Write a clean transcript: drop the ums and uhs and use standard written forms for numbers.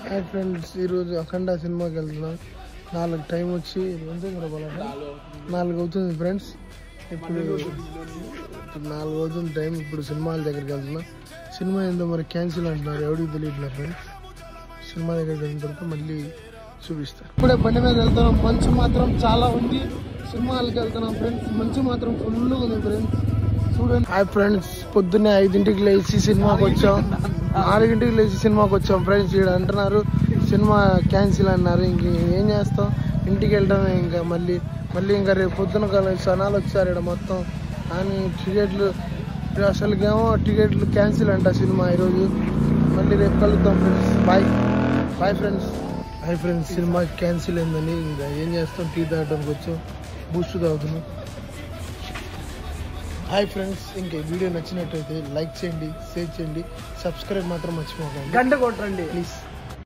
Hi friends, ఈరోజు అఖండ సినిమాకి వెళ్తున్నాం. 4 టైం వచ్చి 4 అవుతుంది ఫ్రెండ్స్. ఇప్పుడు 4 అవుతుంది టైం. ఇప్పుడు సినిమాల దగ్గరికి వెళ్తున్నాం. సినిమా ఏందో మరి క్యాన్సిల్ అంటున్నారు, ఎవరికి తెలియట్లేదు ఫ్రెండ్స్. సినిమా దగ్గరికి వెళ్ళిన తర్వాత మళ్ళీ చూపిస్తాను. ఇప్పుడే బండి మీద వెళ్తున్నాం. మంచు మాత్రం చాలా ఉంది. సినిమాలకి వెళ్తున్నాం ఫ్రెండ్స్. మంచు మాత్రం ఫుల్గా ఉంది ఫ్రెండ్స్, చూడండి. హాయ్ ఫ్రెండ్స్, పొద్దున్నే 5ంటికి లేచి సినిమాకి వచ్చాం. 4ంటికి లేచి సినిమాకి వచ్చాం ఫ్రెండ్స్. ఇక్కడ అంటున్నారు సినిమా క్యాన్సిల్ అన్నారు. ఇంక ఏం చేస్తాం, ఇంటికి వెళ్ళడమే. ఇంకా మళ్ళీ ఇంకా రేపు పొద్దున సనాలు వచ్చారు ఇక్కడ మొత్తం. కానీ టికెట్లు అసలుకేమో టికెట్లు క్యాన్సిల్ అంట సినిమా ఈరోజు. మళ్ళీ రేపు కలుద్దాం friends. Bye friends. Hi friends, cinema cancel అయిందని ఇంకా ఏం చేస్తాం, టీ తాగడానికి వచ్చాం. బూస్ట్ తాగుతున్నాం. హాయ్ ఫ్రెండ్స్, ఇంకా వీడియో నచ్చినట్టయితే లైక్ చేయండి, షేర్ చేయండి, సబ్స్క్రైబ్ మాత్రం మర్చిపోకండి. గంట కొట్టండి ప్లీజ్.